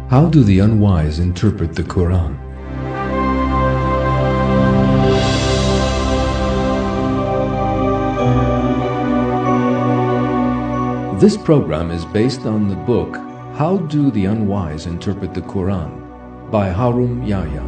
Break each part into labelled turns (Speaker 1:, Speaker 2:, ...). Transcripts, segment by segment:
Speaker 1: How do the unwise interpret the Quran? This program is based on the book How Do the Unwise Interpret the Quran by Harum Yahya.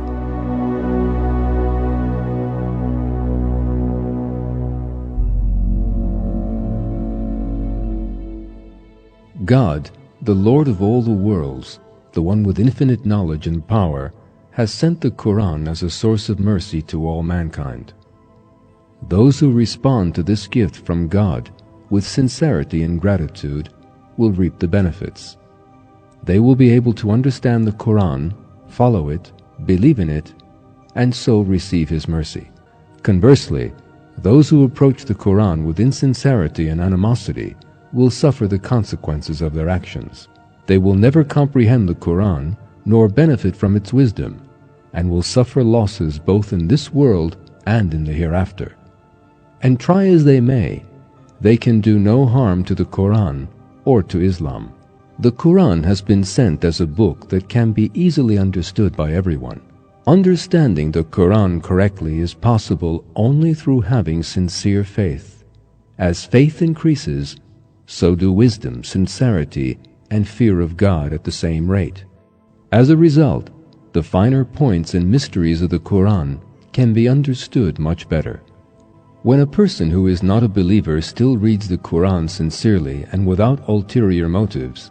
Speaker 1: God, the Lord of all the worlds, the one with infinite knowledge and power, has sent the Quran as a source of mercy to all mankind. Those who respond to this gift from God with sincerity and gratitude will reap the benefits. They will be able to understand the Quran, follow it, believe in it, and so receive His mercy. Conversely, those who approach the Quran with insincerity and animosity will suffer the consequences of their actions. They will never comprehend the Quran nor benefit from its wisdom, and will suffer losses both in this world and in the hereafter. And try as they may, they can do no harm to the Quran or to Islam. The Quran has been sent as a book that can be easily understood by everyone. Understanding the Quran correctly is possible only through having sincere faith. As faith increases, so do wisdom, sincerity, and fear of God at the same rate. As a result, the finer points and mysteries of the Quran can be understood much better. When a person who is not a believer still reads the Quran sincerely and without ulterior motives,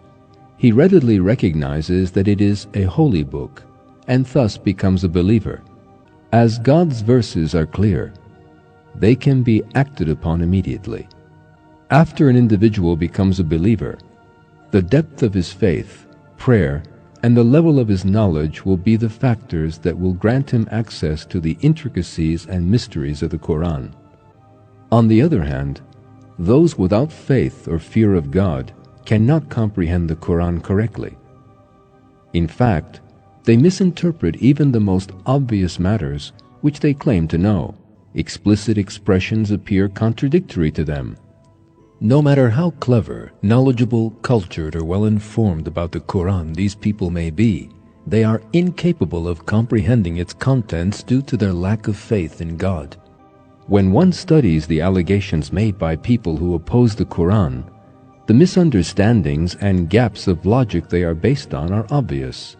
Speaker 1: he readily recognizes that it is a holy book and thus becomes a believer. As God's verses are clear, they can be acted upon immediately. After an individual becomes a believer, the depth of his faith, prayer, and the level of his knowledge will be the factors that will grant him access to the intricacies and mysteries of the Quran. On the other hand, those without faith or fear of God cannot comprehend the Quran correctly. In fact, they misinterpret even the most obvious matters which they claim to know. Explicit expressions appear contradictory to them. No matter how clever, knowledgeable, cultured, or well-informed about the Quran these people may be, they are incapable of comprehending its contents due to their lack of faith in God. When one studies the allegations made by people who oppose the Quran, the misunderstandings and gaps of logic they are based on are obvious.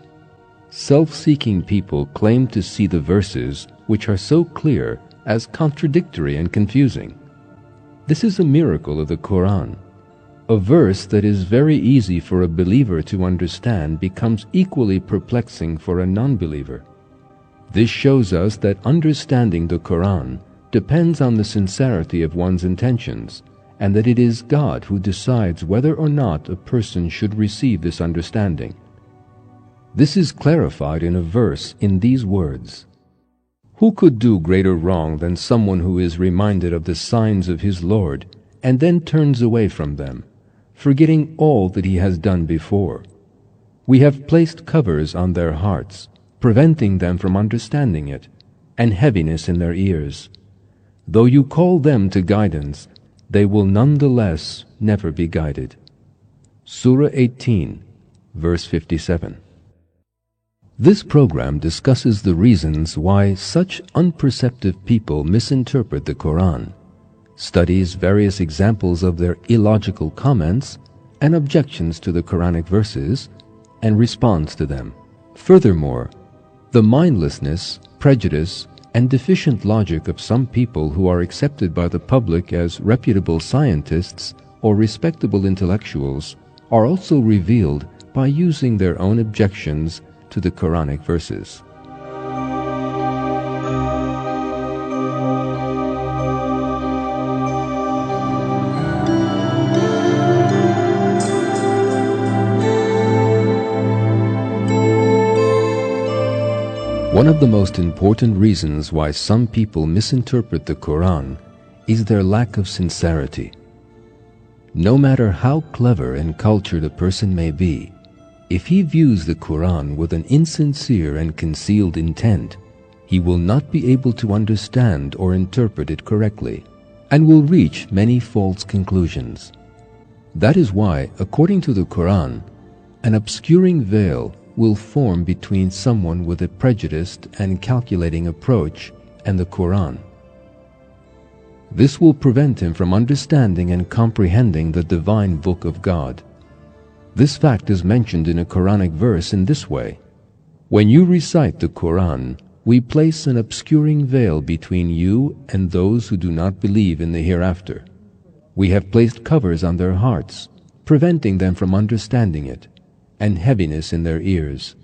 Speaker 1: Self-seeking people claim to see the verses which are so clear as contradictory and confusing. This is a miracle of the Quran. A verse that is very easy for a believer to understand becomes equally perplexing for a non-believer. This shows us that understanding the Quran depends on the sincerity of one's intentions, and that it is God who decides whether or not a person should receive this understanding. This is clarified in a verse in these words: "Who could do greater wrong than someone who is reminded of the signs of his Lord and then turns away from them, forgetting all that he has done before? We have placed covers on their hearts, preventing them from understanding it, and heaviness in their ears. Though you call them to guidance, they will nonetheless never be guided." Surah 18, verse 57. This program discusses the reasons why such unperceptive people misinterpret the Quran, studies various examples of their illogical comments and objections to the Quranic verses, and responds to them. Furthermore, the mindlessness, prejudice, and deficient logic of some people who are accepted by the public as reputable scientists or respectable intellectuals are also revealed by using their own objections to the Quranic verses. One of the most important reasons why some people misinterpret the Quran is their lack of sincerity. No matter how clever and cultured a person may be, if he views the Quran with an insincere and concealed intent, he will not be able to understand or interpret it correctly, and will reach many false conclusions. That is why, according to the Quran, an obscuring veil will form between someone with a prejudiced and calculating approach and the Quran. This will prevent him from understanding and comprehending the divine book of God. This fact is mentioned in a Quranic verse in this way: "When you recite the Quran, we place an obscuring veil between you and those who do not believe in the hereafter. We have placed covers on their hearts, preventing them from understanding it, and heaviness in their ears.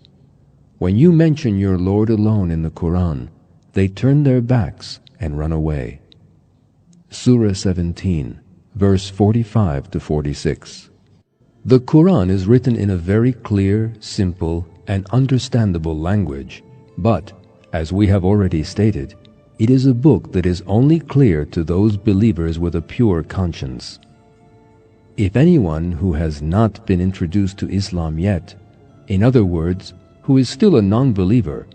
Speaker 1: When you mention your Lord alone in the Quran, they turn their backs and run away." Surah 17, verse 45 to 46. The Quran is written in a very clear, simple, and understandable language, but, as we have already stated, it is a book that is only clear to those believers with a pure conscience. If anyone who has not been introduced to Islam yet, in other words, who is still a non-believer,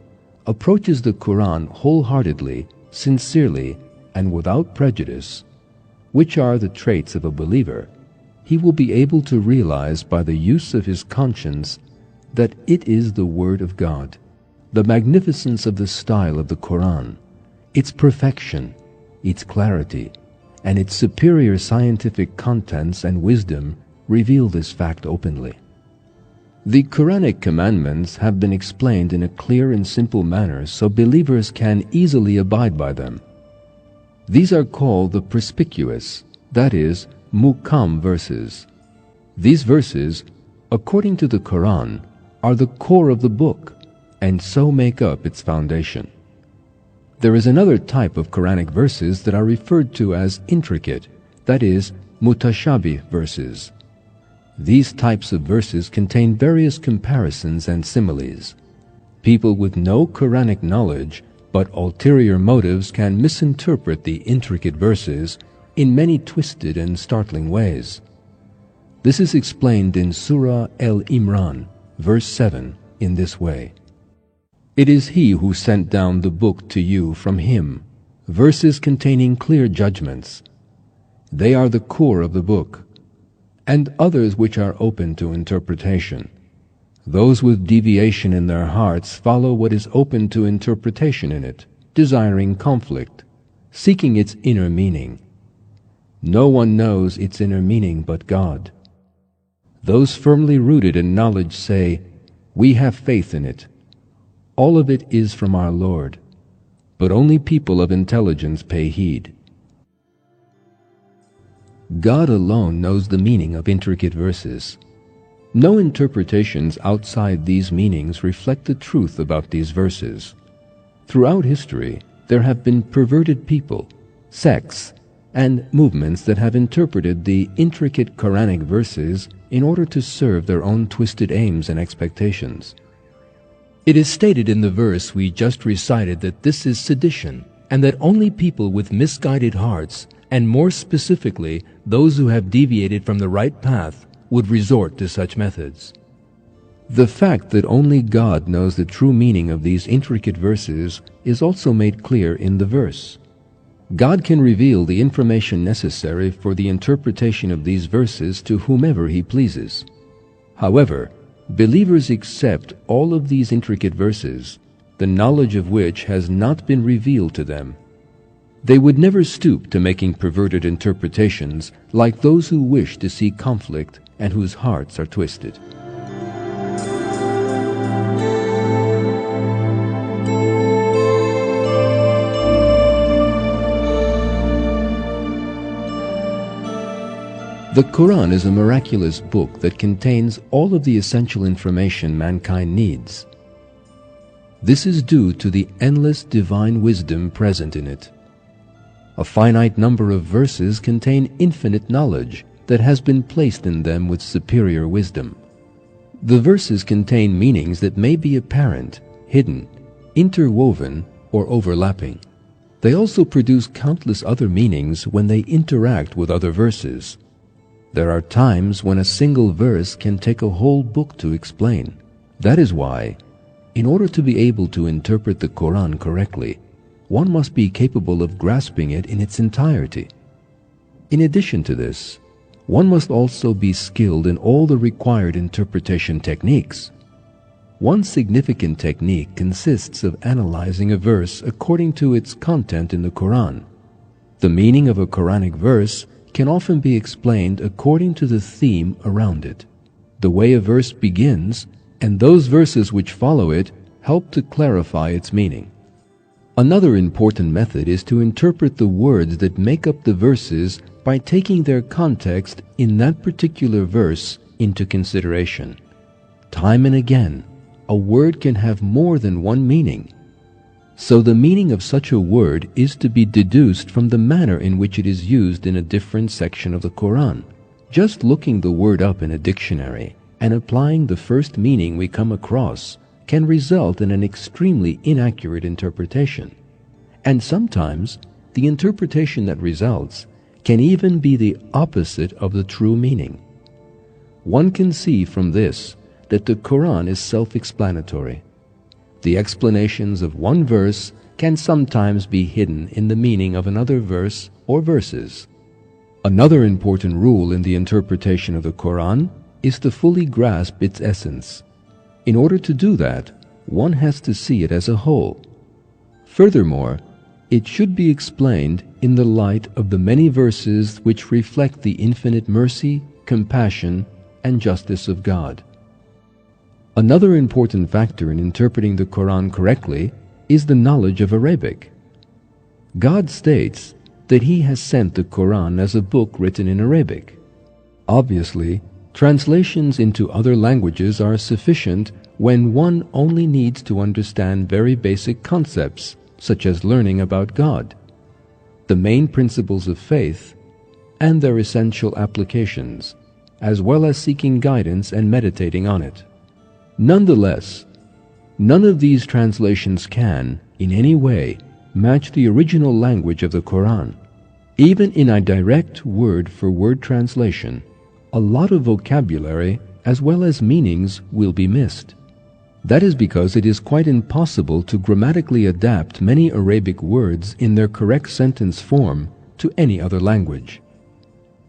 Speaker 1: approaches the Quran wholeheartedly, sincerely, and without prejudice, which are the traits of a believer, he will be able to realize by the use of his conscience that it is the Word of God. The magnificence of the style of the Quran, its perfection, its clarity, and its superior scientific contents and wisdom reveal this fact openly. The Quranic commandments have been explained in a clear and simple manner so believers can easily abide by them. These are called the perspicuous, that is, muhkam verses. These verses, according to the Quran, are the core of the book, and so make up its foundation. There is another type of Quranic verses that are referred to as intricate, that is, mutashabih verses. These types of verses contain various comparisons and similes. People with no Quranic knowledge but ulterior motives can misinterpret the intricate verses in many twisted and startling ways. This is explained in Surah Al-Imran, verse 7, in this way: "It is He who sent down the book to you from Him, verses containing clear judgments. They are the core of the book, and others which are open to interpretation. Those with deviation in their hearts follow what is open to interpretation in it, desiring conflict, seeking its inner meaning. No one knows its inner meaning but God. Those firmly rooted in knowledge say, 'We have faith in it. All of it is from our Lord,' but only people of intelligence pay heed." God alone knows the meaning of intricate verses. No interpretations outside these meanings reflect the truth about these verses. Throughout history, there have been perverted people, sects, and movements that have interpreted the intricate Quranic verses in order to serve their own twisted aims and expectations. It is stated in the verse we just recited that this is sedition, and that only people with misguided hearts, and more specifically those who have deviated from the right path, would resort to such methods. The fact that only God knows the true meaning of these intricate verses is also made clear in the verse. God can reveal the information necessary for the interpretation of these verses to whomever He pleases. However, believers accept all of these intricate verses, the knowledge of which has not been revealed to them. They would never stoop to making perverted interpretations like those who wish to see conflict and whose hearts are twisted. The Quran is a miraculous book that contains all of the essential information mankind needs. This is due to the endless divine wisdom present in it. A finite number of verses contain infinite knowledge that has been placed in them with superior wisdom. The verses contain meanings that may be apparent, hidden, interwoven, or overlapping. They also produce countless other meanings when they interact with other verses. There are times when a single verse can take a whole book to explain. That is why, in order to be able to interpret the Quran correctly, one must be capable of grasping it in its entirety. In addition to this, one must also be skilled in all the required interpretation techniques. One significant technique consists of analyzing a verse according to its content in the Quran. The meaning of a Quranic verse can often be explained according to the theme around it. The way a verse begins and those verses which follow it help to clarify its meaning. Another important method is to interpret the words that make up the verses by taking their context in that particular verse into consideration. Time and again, a word can have more than one meaning. So the meaning of such a word is to be deduced from the manner in which it is used in a different section of the Quran. Just looking the word up in a dictionary and applying the first meaning we come across can result in an extremely inaccurate interpretation. And sometimes the interpretation that results can even be the opposite of the true meaning. One can see from this that the Quran is self-explanatory. The explanations of one verse can sometimes be hidden in the meaning of another verse or verses. Another important rule in the interpretation of the Quran is to fully grasp its essence. In order to do that, one has to see it as a whole. Furthermore, it should be explained in the light of the many verses which reflect the infinite mercy, compassion, and justice of God. Another important factor in interpreting the Quran correctly is the knowledge of Arabic. God states that He has sent the Quran as a book written in Arabic. Obviously, translations into other languages are sufficient when one only needs to understand very basic concepts, such as learning about God, the main principles of faith, and their essential applications, as well as seeking guidance and meditating on it. Nonetheless, none of these translations can, in any way, match the original language of the Quran. Even in a direct word-for-word translation, a lot of vocabulary as well as meanings will be missed. That is because it is quite impossible to grammatically adapt many Arabic words in their correct sentence form to any other language.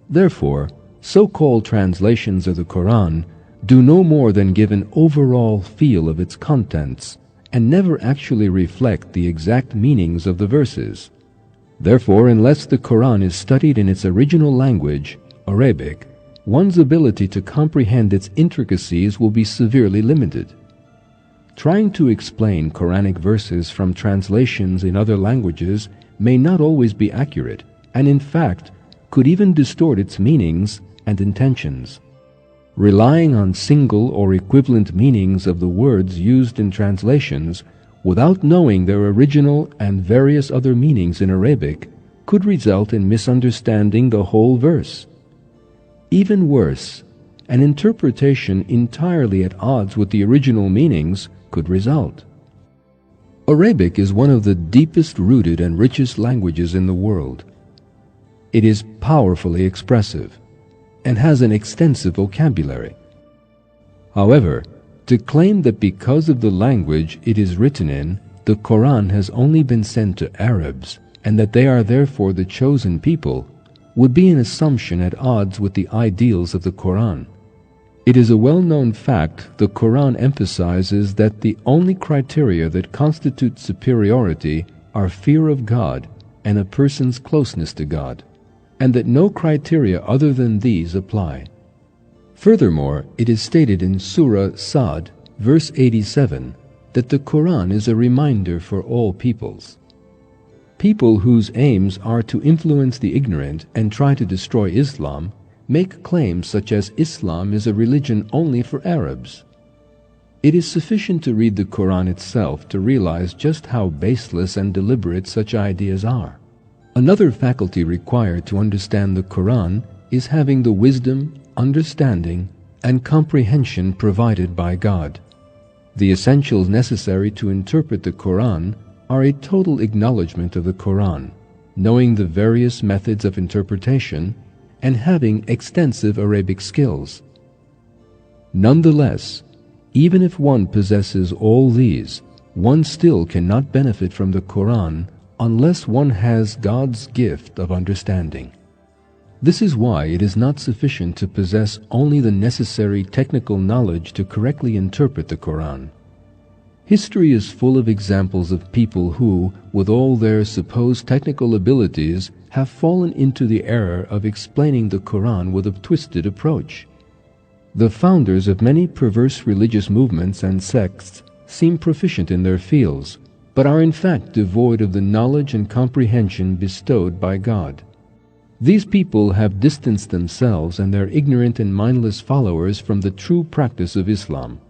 Speaker 1: Therefore, so-called translations of the Quran do no more than give an overall feel of its contents and never actually reflect the exact meanings of the verses. Therefore, unless the Quran is studied in its original language, Arabic, one's ability to comprehend its intricacies will be severely limited. Trying to explain Quranic verses from translations in other languages may not always be accurate, and in fact could even distort its meanings and intentions. Relying on single or equivalent meanings of the words used in translations without knowing their original and various other meanings in Arabic could result in misunderstanding the whole verse. Even worse, an interpretation entirely at odds with the original meanings could result. Arabic is one of the deepest rooted and richest languages in the world. It is powerfully expressive and has an extensive vocabulary. However, to claim that because of the language it is written in, the Quran has only been sent to Arabs and that they are therefore the chosen people would be an assumption at odds with the ideals of the Quran. It is a well-known fact the Quran emphasizes that the only criteria that constitute superiority are fear of God and a person's closeness to God, and that no criteria other than these apply. Furthermore, it is stated in Surah Sad, verse 87, that the Quran is a reminder for all peoples. People whose aims are to influence the ignorant and try to destroy Islam make claims such as Islam is a religion only for Arabs. It is sufficient to read the Quran itself to realize just how baseless and deliberate such ideas are. Another faculty required to understand the Quran is having the wisdom, understanding, and comprehension provided by God. The essentials necessary to interpret the Quran are a total acknowledgement of the Quran, knowing the various methods of interpretation, and having extensive Arabic skills. Nonetheless, even if one possesses all these, one still cannot benefit from the Quran unless one has God's gift of understanding. This is why it is not sufficient to possess only the necessary technical knowledge to correctly interpret the Quran. History is full of examples of people who, with all their supposed technical abilities, have fallen into the error of explaining the Quran with a twisted approach. The founders of many perverse religious movements and sects seem proficient in their fields, but are in fact devoid of the knowledge and comprehension bestowed by God. These people have distanced themselves and their ignorant and mindless followers from the true practice of Islam.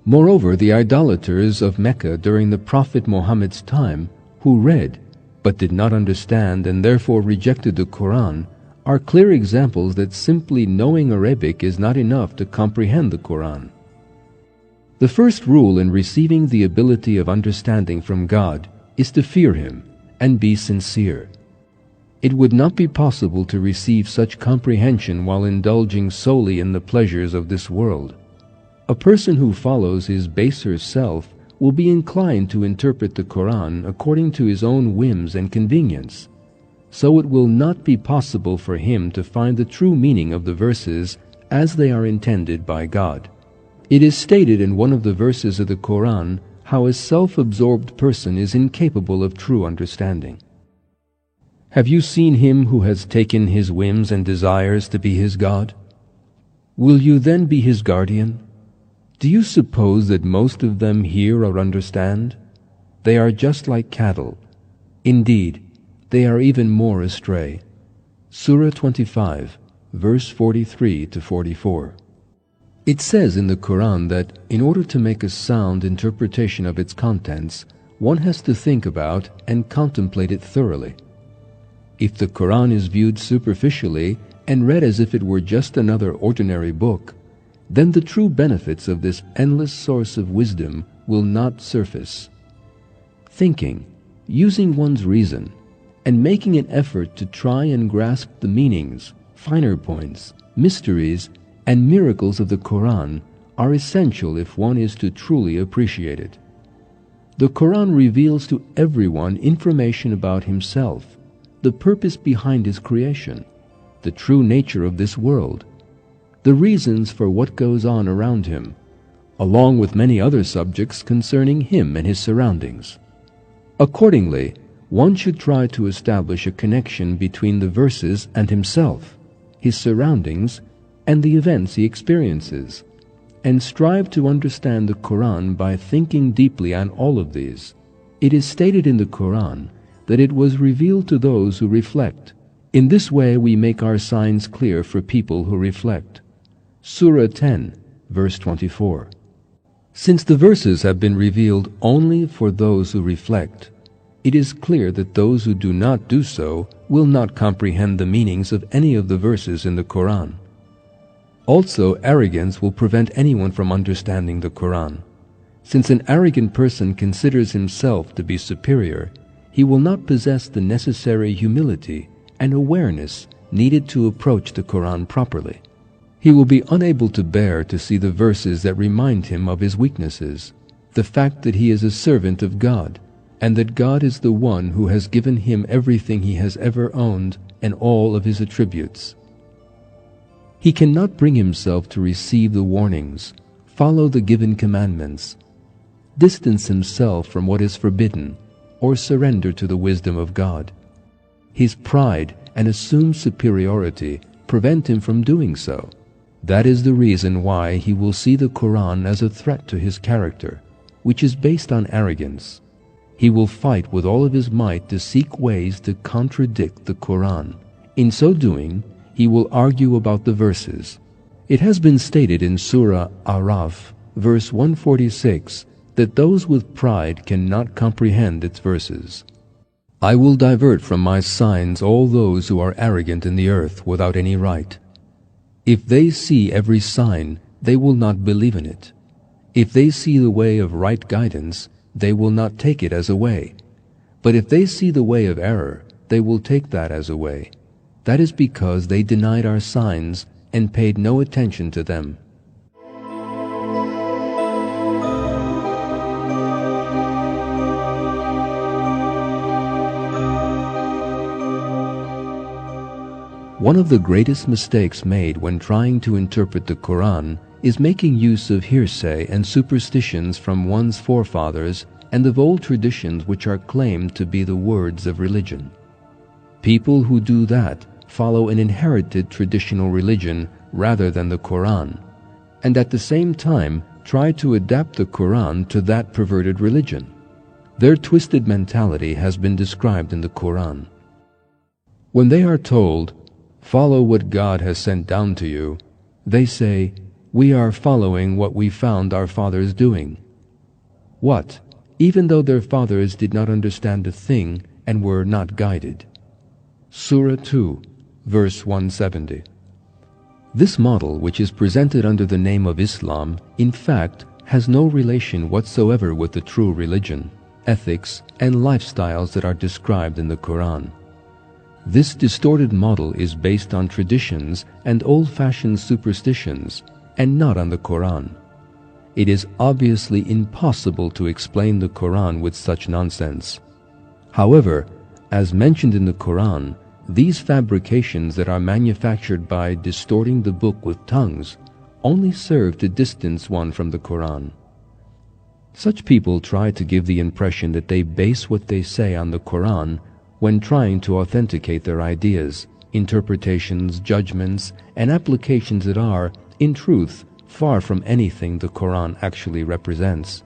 Speaker 1: Moreover, the idolaters of Mecca during the Prophet Muhammad's time, who read but did not understand and therefore rejected the Quran, are clear examples that simply knowing Arabic is not enough to comprehend the Quran. The first rule in receiving the ability of understanding from God is to fear Him and be sincere. It would not be possible to receive such comprehension while indulging solely in the pleasures of this world. A person who follows his baser self will be inclined to interpret the Quran according to his own whims and convenience. So it will not be possible for him to find the true meaning of the verses as they are intended by God. It is stated in one of the verses of the Quran how a self-absorbed person is incapable of true understanding. Have you seen him who has taken his whims and desires to be his God? Will you then be his guardian? Do you suppose that most of them hear or understand? They are just like cattle. Indeed, they are even more astray. Surah 25, verse 43 to 44. It says in the Quran that in order to make a sound interpretation of its contents, one has to think about and contemplate it thoroughly. If the Quran is viewed superficially and read as if it were just another ordinary book, then the true benefits of this endless source of wisdom will not surface. Thinking, using one's reason, and making an effort to try and grasp the meanings, finer points, mysteries, and miracles of the Quran are essential if one is to truly appreciate it. The Quran reveals to everyone information about himself, the purpose behind his creation, the true nature of this world, the reasons for what goes on around him, along with many other subjects concerning him and his surroundings. Accordingly, one should try to establish a connection between the verses and himself, his surroundings, and the events he experiences, and strive to understand the Quran by thinking deeply on all of these. It is stated in the Quran that it was revealed to those who reflect. In this way we make our signs clear for people who reflect. Surah 10, verse 24. Since the verses have been revealed only for those who reflect, it is clear that those who do not do so will not comprehend the meanings of any of the verses in the Quran. Also, arrogance will prevent anyone from understanding the Quran. Since an arrogant person considers himself to be superior, he will not possess the necessary humility and awareness needed to approach the Quran properly. He will be unable to bear to see the verses that remind him of his weaknesses, the fact that he is a servant of God, and that God is the one who has given him everything he has ever owned and all of his attributes. He cannot bring himself to receive the warnings, follow the given commandments, distance himself from what is forbidden, or surrender to the wisdom of God. His pride and assumed superiority prevent him from doing so. That is the reason why he will see the Quran as a threat to his character, which is based on arrogance. He will fight with all of his might to seek ways to contradict the Quran. In so doing, he will argue about the verses. It has been stated in Surah Araf, verse 146, that those with pride cannot comprehend its verses. I will divert from my signs all those who are arrogant in the earth without any right. If they see every sign, they will not believe in it. If they see the way of right guidance, they will not take it as a way. But if they see the way of error, they will take that as a way. That is because they denied our signs and paid no attention to them. One of the greatest mistakes made when trying to interpret the Quran is making use of hearsay and superstitions from one's forefathers and of old traditions which are claimed to be the words of religion. People who do that follow an inherited traditional religion rather than the Quran, and at the same time try to adapt the Quran to that perverted religion. Their twisted mentality has been described in the Quran. When they are told, "Follow what God has sent down to you," they say, "We are following what we found our fathers doing." What, even though their fathers did not understand a thing and were not guided? Surah 2, verse 170. This model, which is presented under the name of Islam, in fact, has no relation whatsoever with the true religion, ethics, and lifestyles that are described in the Quran. This distorted model is based on traditions and old-fashioned superstitions, and not on the Quran. It is obviously impossible to explain the Quran with such nonsense. However, as mentioned in the Quran, these fabrications that are manufactured by distorting the book with tongues only serve to distance one from the Quran. Such people try to give the impression that they base what they say on the Quran when trying to authenticate their ideas, interpretations, judgments, and applications that are, in truth, far from anything the Quran actually represents.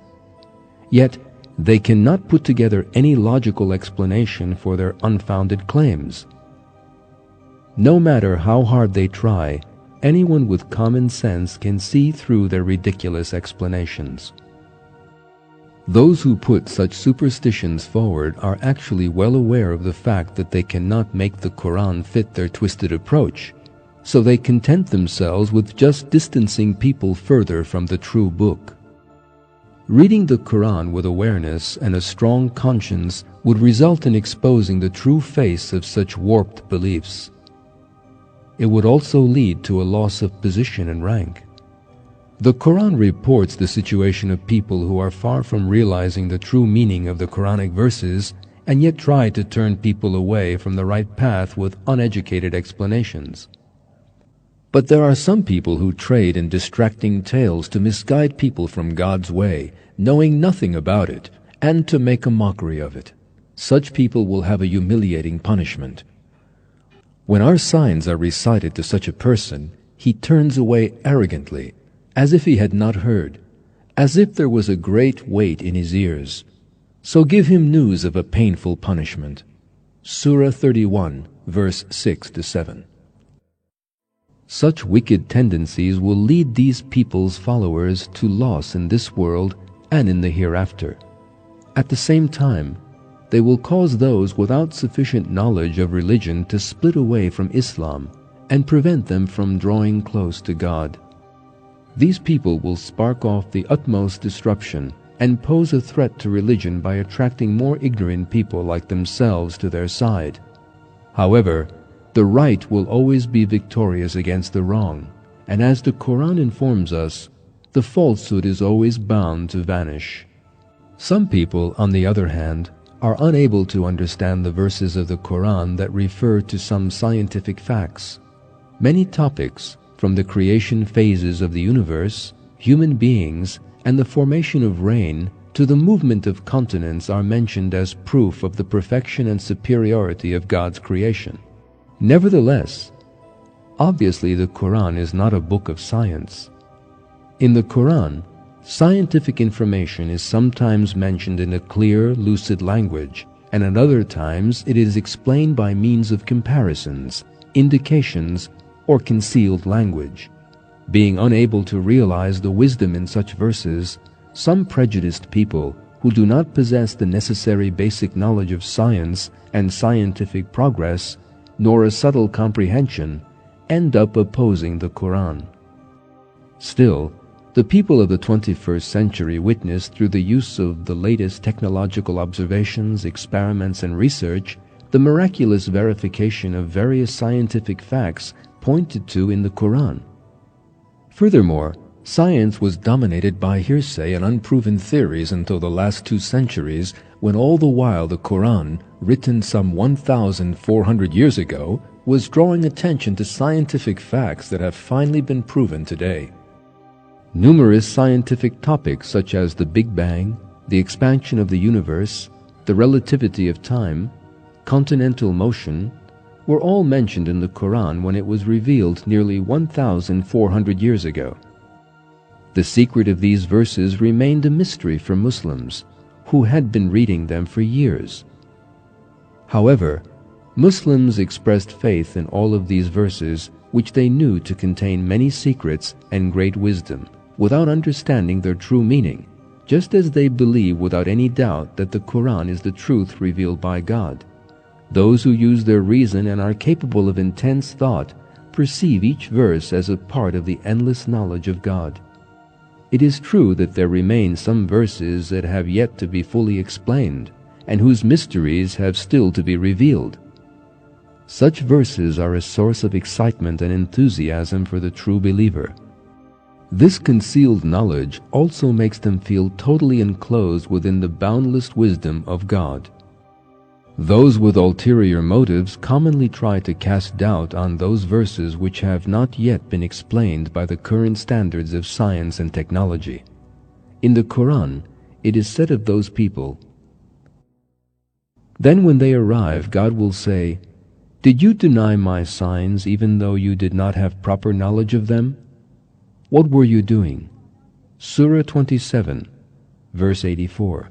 Speaker 1: Yet, they cannot put together any logical explanation for their unfounded claims. No matter how hard they try, anyone with common sense can see through their ridiculous explanations. Those who put such superstitions forward are actually well aware of the fact that they cannot make the Quran fit their twisted approach, so they content themselves with just distancing people further from the true book. Reading the Quran with awareness and a strong conscience would result in exposing the true face of such warped beliefs. It would also lead to a loss of position and rank. The Quran reports the situation of people who are far from realizing the true meaning of the Quranic verses and yet try to turn people away from the right path with uneducated explanations. But there are some people who trade in distracting tales to misguide people from God's way, knowing nothing about it, and to make a mockery of it. Such people will have a humiliating punishment. When our signs are recited to such a person, he turns away arrogantly, as if he had not heard, as if there was a great weight in his ears. So give him news of a painful punishment. Surah 31, verse 6-7. Such wicked tendencies will lead these people's followers to loss in this world and in the hereafter. At the same time, they will cause those without sufficient knowledge of religion to split away from Islam and prevent them from drawing close to God. These people will spark off the utmost disruption and pose a threat to religion by attracting more ignorant people like themselves to their side. However, the right will always be victorious against the wrong, and as the Quran informs us, the falsehood is always bound to vanish. Some people, on the other hand, are unable to understand the verses of the Quran that refer to some scientific facts. Many topics, from the creation phases of the universe, human beings, and the formation of rain, to the movement of continents, are mentioned as proof of the perfection and superiority of God's creation. Nevertheless, obviously the Quran is not a book of science. In the Quran, scientific information is sometimes mentioned in a clear, lucid language, and at other times it is explained by means of comparisons, indications, or concealed language. Being unable to realize the wisdom in such verses, some prejudiced people who do not possess the necessary basic knowledge of science and scientific progress, nor a subtle comprehension, end up opposing the Quran. Still, the people of the 21st century witness, through the use of the latest technological observations, experiments, and research, the miraculous verification of various scientific facts pointed to in the Quran. Furthermore, science was dominated by hearsay and unproven theories until the last 2 centuries, when all the while the Quran, written some 1,400 years ago, was drawing attention to scientific facts that have finally been proven today. Numerous scientific topics such as the Big Bang, the expansion of the universe, the relativity of time, continental motion, were all mentioned in the Quran when it was revealed nearly 1,400 years ago. The secret of these verses remained a mystery for Muslims, who had been reading them for years. However, Muslims expressed faith in all of these verses, which they knew to contain many secrets and great wisdom, without understanding their true meaning, just as they believe without any doubt that the Quran is the truth revealed by God. Those who use their reason and are capable of intense thought perceive each verse as a part of the endless knowledge of God. It is true that there remain some verses that have yet to be fully explained, and whose mysteries have still to be revealed. Such verses are a source of excitement and enthusiasm for the true believer. This concealed knowledge also makes them feel totally enclosed within the boundless wisdom of God. Those with ulterior motives commonly try to cast doubt on those verses which have not yet been explained by the current standards of science and technology. In the Quran, it is said of those people, "Then when they arrive, God will say, 'Did you deny my signs even though you did not have proper knowledge of them? What were you doing?' Surah 27, verse 84.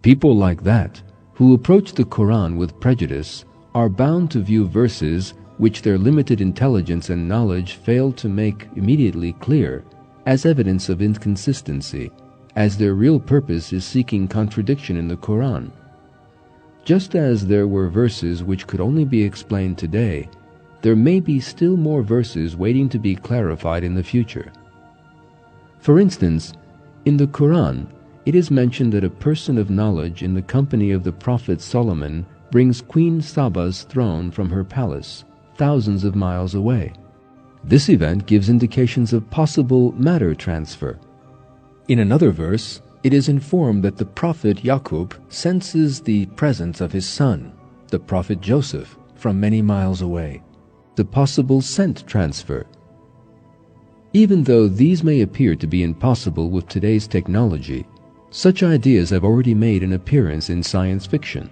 Speaker 1: People like that, who approach the Quran with prejudice, are bound to view verses which their limited intelligence and knowledge fail to make immediately clear as evidence of inconsistency, as their real purpose is seeking contradiction in the Quran. Just as there were verses which could only be explained today, there may be still more verses waiting to be clarified in the future. For instance, in the Quran, it is mentioned that a person of knowledge in the company of the Prophet Solomon brings Queen Saba's throne from her palace, thousands of miles away. This event gives indications of possible matter transfer. In another verse, it is informed that the Prophet Yaqub senses the presence of his son, the Prophet Joseph, from many miles away. The possible scent transfer. Even though these may appear to be impossible with today's technology, such ideas have already made an appearance in science fiction.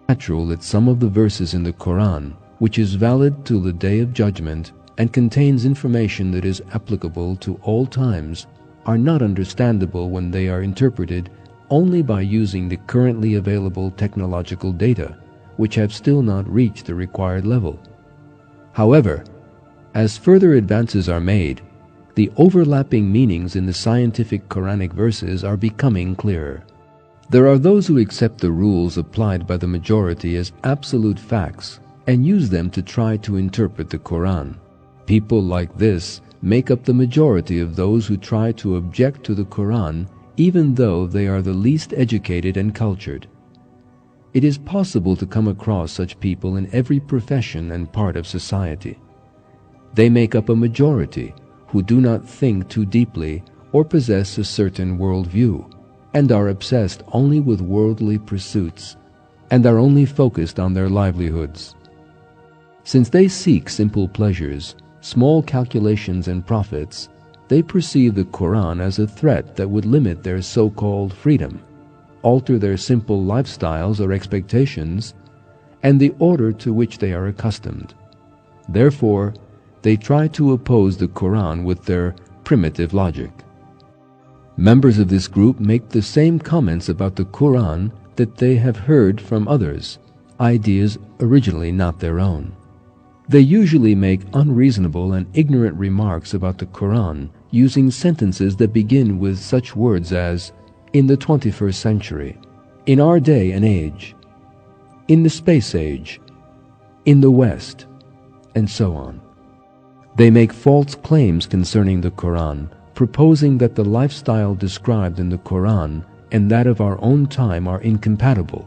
Speaker 1: Natural that some of the verses in the Quran, which is valid till the Day of Judgment and contains information that is applicable to all times, are not understandable when they are interpreted only by using the currently available technological data, which have still not reached the required level. However, as further advances are made, the overlapping meanings in the scientific Quranic verses are becoming clearer. There are those who accept the rules applied by the majority as absolute facts and use them to try to interpret the Quran. People like this make up the majority of those who try to object to the Quran, even though they are the least educated and cultured. It is possible to come across such people in every profession and part of society. They make up a majority who do not think too deeply or possess a certain worldview, and are obsessed only with worldly pursuits, and are only focused on their livelihoods. Since they seek simple pleasures, small calculations and profits, they perceive the Quran as a threat that would limit their so-called freedom, alter their simple lifestyles or expectations, and the order to which they are accustomed. Therefore, they try to oppose the Quran with their primitive logic. Members of this group make the same comments about the Quran that they have heard from others, ideas originally not their own. They usually make unreasonable and ignorant remarks about the Quran using sentences that begin with such words as, "in the 21st century," "in our day and age," "in the space age," "in the West," and so on. They make false claims concerning the Quran, proposing that the lifestyle described in the Quran and that of our own time are incompatible.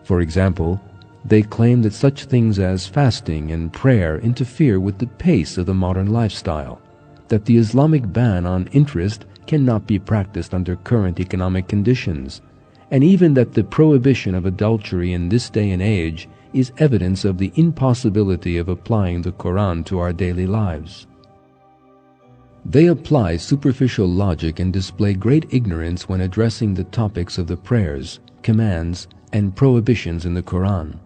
Speaker 1: For example, they claim that such things as fasting and prayer interfere with the pace of the modern lifestyle, that the Islamic ban on interest cannot be practiced under current economic conditions, and even that the prohibition of adultery in this day and age is evidence of the impossibility of applying the Quran to our daily lives. They apply superficial logic and display great ignorance when addressing the topics of the prayers, commands, and prohibitions in the Quran.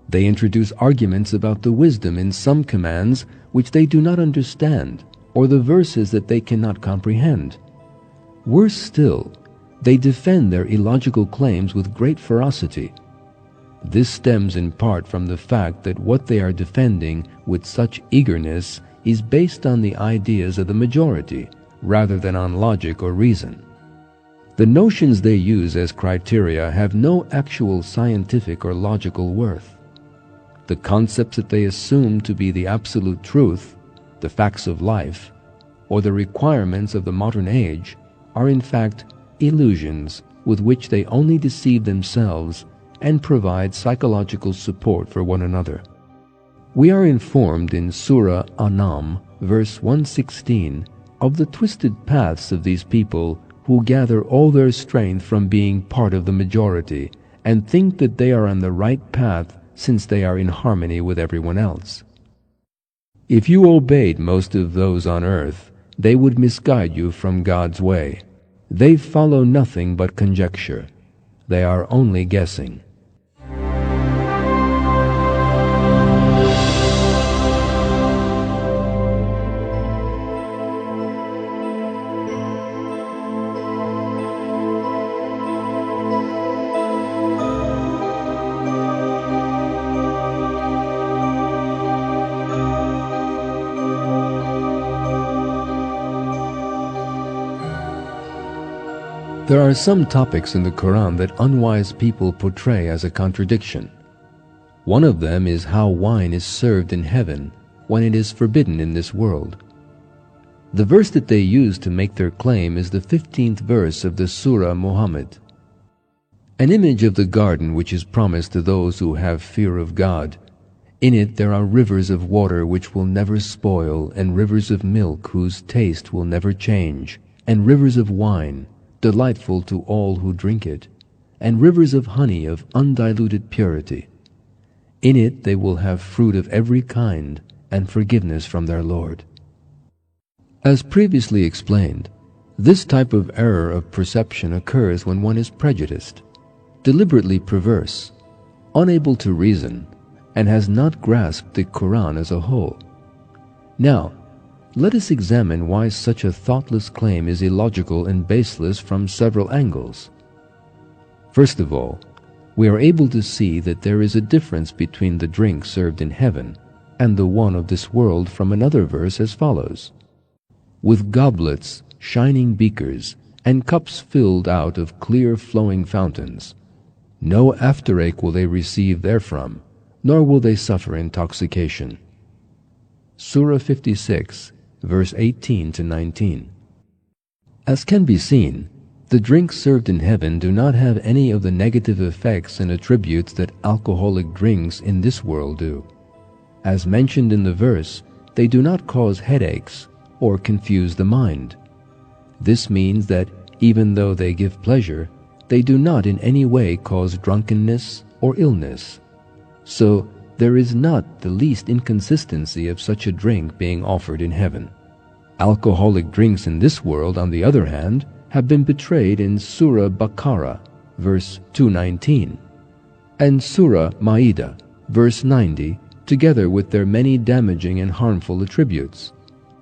Speaker 1: They introduce arguments about the wisdom in some commands which they do not understand, or the verses that they cannot comprehend. Worse still, they defend their illogical claims with great ferocity. This stems in part from the fact that what they are defending with such eagerness is based on the ideas of the majority, rather than on logic or reason. The notions they use as criteria have no actual scientific or logical worth. The concepts that they assume to be the absolute truth, the facts of life, or the requirements of the modern age are in fact illusions with which they only deceive themselves and provide psychological support for one another. We are informed in Surah An'am, verse 116, of the twisted paths of these people who gather all their strength from being part of the majority and think that they are on the right path since they are in harmony with everyone else. If you obeyed most of those on earth, they would misguide you from God's way. They follow nothing but conjecture. They are only guessing. There are some topics in the Quran that unwise people portray as a contradiction. One of them is how wine is served in heaven when it is forbidden in this world. The verse that they use to make their claim is the 15th verse of the Surah Muhammad. An image of the garden which is promised to those who have fear of God. In it there are rivers of water which will never spoil, and rivers of milk whose taste will never change, and rivers of wine, delightful to all who drink it, and rivers of honey of undiluted purity. In it they will have fruit of every kind and forgiveness from their Lord. As previously explained, this type of error of perception occurs when one is prejudiced, deliberately perverse, unable to reason, and has not grasped the Quran as a whole. Now, let us examine why such a thoughtless claim is illogical and baseless from several angles. First of all, we are able to see that there is a difference between the drink served in heaven and the one of this world from another verse as follows: with goblets, shining beakers, and cups filled out of clear flowing fountains. No afterache will they receive therefrom, nor will they suffer intoxication. Surah 56, verse 18 to 19. As can be seen, the drinks served in heaven do not have any of the negative effects and attributes that alcoholic drinks in this world do. As mentioned in the verse, they do not cause headaches or confuse the mind. This means that even though they give pleasure, they do not in any way cause drunkenness or illness. So there is not the least inconsistency of such a drink being offered in heaven. Alcoholic drinks in this world, on the other hand, have been betrayed in Surah Baqarah, verse 219, and Surah Ma'idah, verse 90, together with their many damaging and harmful attributes.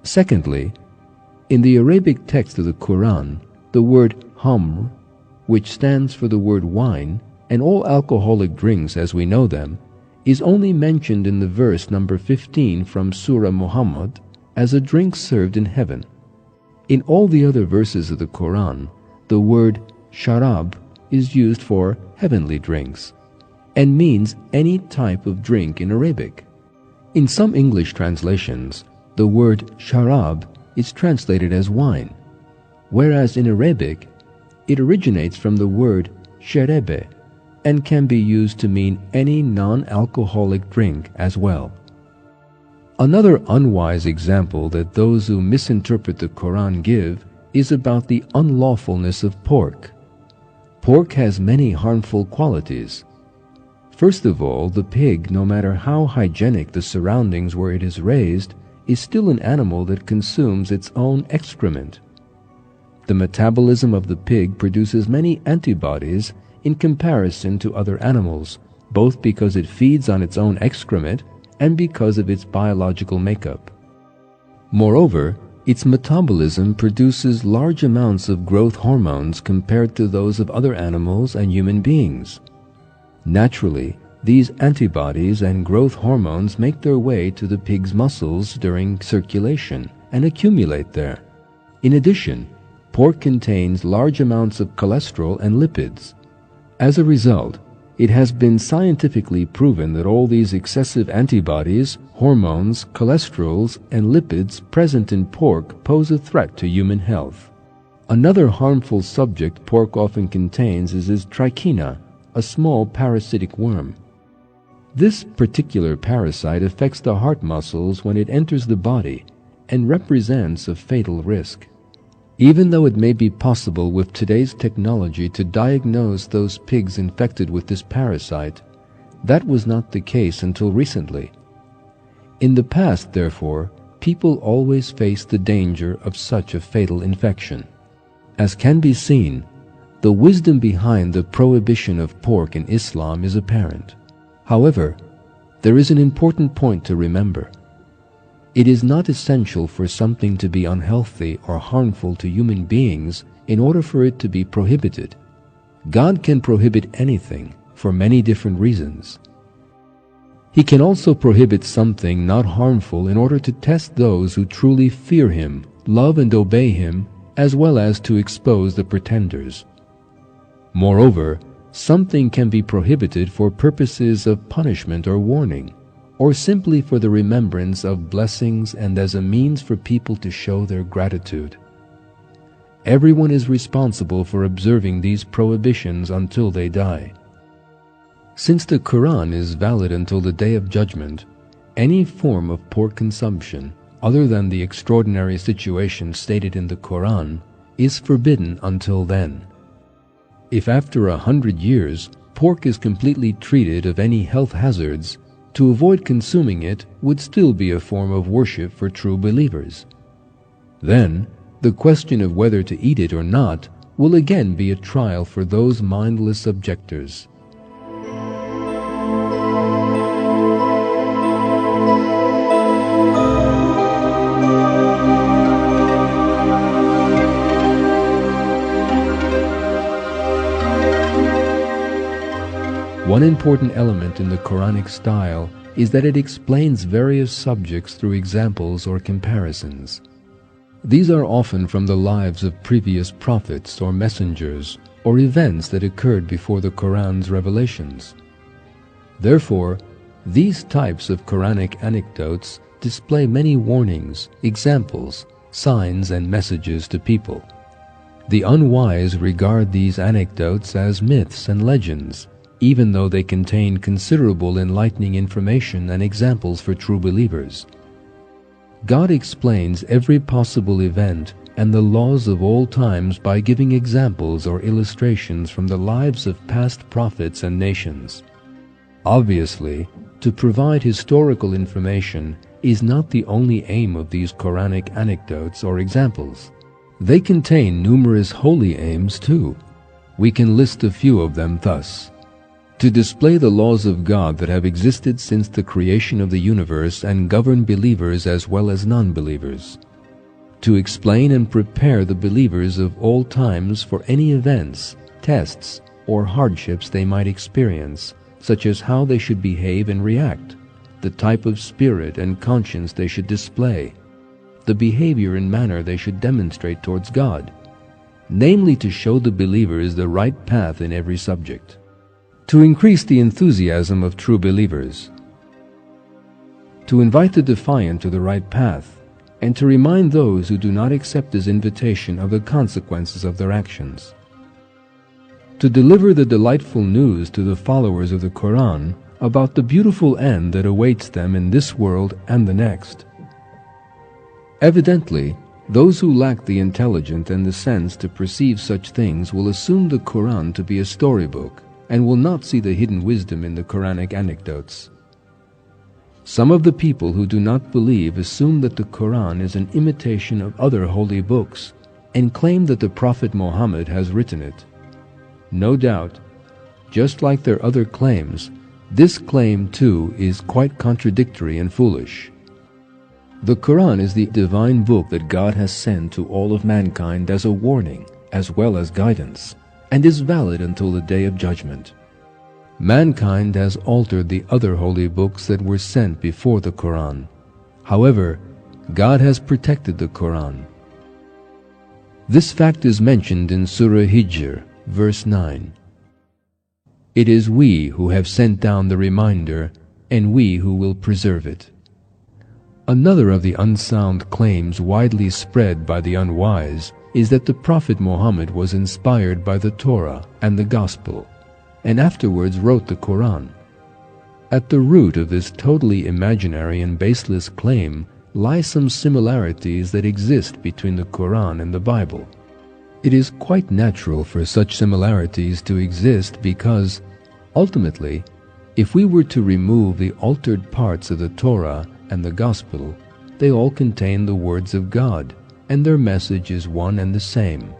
Speaker 1: Secondly, in the Arabic text of the Quran, the word hamr, which stands for the word wine, and all alcoholic drinks as we know them, is only mentioned in the verse number 15 from Surah Muhammad as a drink served in heaven. In all the other verses of the Quran, the word sharab is used for heavenly drinks and means any type of drink in Arabic. In some English translations, the word sharab is translated as wine, whereas in Arabic, it originates from the word sherebe and can be used to mean any non-alcoholic drink as well. Another unwise example that those who misinterpret the Quran give is about the unlawfulness of pork. Pork has many harmful qualities. First of all, the pig, no matter how hygienic the surroundings where it is raised, is still an animal that consumes its own excrement. The metabolism of the pig produces many antibodies in comparison to other animals, both because it feeds on its own excrement and because of its biological makeup. Moreover, its metabolism produces large amounts of growth hormones compared to those of other animals and human beings. Naturally, these antibodies and growth hormones make their way to the pig's muscles during circulation and accumulate there. In addition, pork contains large amounts of cholesterol and lipids. As a result, it has been scientifically proven that all these excessive antibodies, hormones, cholesterols, and lipids present in pork pose a threat to human health. Another harmful subject pork often contains is its trichina, a small parasitic worm. This particular parasite affects the heart muscles when it enters the body and represents a fatal risk. Even though it may be possible with today's technology to diagnose those pigs infected with this parasite, that was not the case until recently. In the past, therefore, people always faced the danger of such a fatal infection. As can be seen, the wisdom behind the prohibition of pork in Islam is apparent. However, there is an important point to remember. It is not essential for something to be unhealthy or harmful to human beings in order for it to be prohibited. God can prohibit anything for many different reasons. He can also prohibit something not harmful in order to test those who truly fear Him, love and obey Him, as well as to expose the pretenders. Moreover, something can be prohibited for purposes of punishment or warning, or simply for the remembrance of blessings and as a means for people to show their gratitude. Everyone is responsible for observing these prohibitions until they die. Since the Quran is valid until the Day of Judgment, any form of pork consumption, other than the extraordinary situation stated in the Quran, is forbidden until then. If after 100 years pork is completely treated of any health hazards, to avoid consuming it would still be a form of worship for true believers. Then, the question of whether to eat it or not will again be a trial for those mindless objectors. One important element in the Quranic style is that it explains various subjects through examples or comparisons. These are often from the lives of previous prophets or messengers or events that occurred before the Quran's revelations. Therefore, these types of Quranic anecdotes display many warnings, examples, signs, and messages to people. The unwise regard these anecdotes as myths and legends, even though they contain considerable enlightening information and examples for true believers. God explains every possible event and the laws of all times by giving examples or illustrations from the lives of past prophets and nations. Obviously, to provide historical information is not the only aim of these Quranic anecdotes or examples. They contain numerous holy aims too. We can list a few of them thus: to display the laws of God that have existed since the creation of the universe and govern believers as well as non-believers. To explain and prepare the believers of all times for any events, tests, or hardships they might experience, such as how they should behave and react, the type of spirit and conscience they should display, the behavior and manner they should demonstrate towards God, namely to show the believers the right path in every subject. To increase the enthusiasm of true believers, to invite the defiant to the right path, and to remind those who do not accept His invitation of the consequences of their actions. To deliver the delightful news to the followers of the Quran about the beautiful end that awaits them in this world and the next. Evidently, those who lack the intelligence and the sense to perceive such things will assume the Quran to be a storybook and will not see the hidden wisdom in the Quranic anecdotes. Some of the people who do not believe assume that the Quran is an imitation of other holy books and claim that the Prophet Muhammad has written it. No doubt, just like their other claims, this claim too is quite contradictory and foolish. The Quran is the divine book that God has sent to all of mankind as a warning as well as guidance, and is valid until the Day of Judgment. Mankind has altered the other holy books that were sent before the Quran. However, God has protected the Quran. This fact is mentioned in Surah Hijr, verse 9. It is we who have sent down the reminder, and we who will preserve it. Another of the unsound claims widely spread by the unwise is that the Prophet Muhammad was inspired by the Torah and the Gospel, and afterwards wrote the Quran. At the root of this totally imaginary and baseless claim lie some similarities that exist between the Quran and the Bible. It is quite natural for such similarities to exist because, ultimately, if we were to remove the altered parts of the Torah and the Gospel, they all contain the words of God, and their message is one and the same.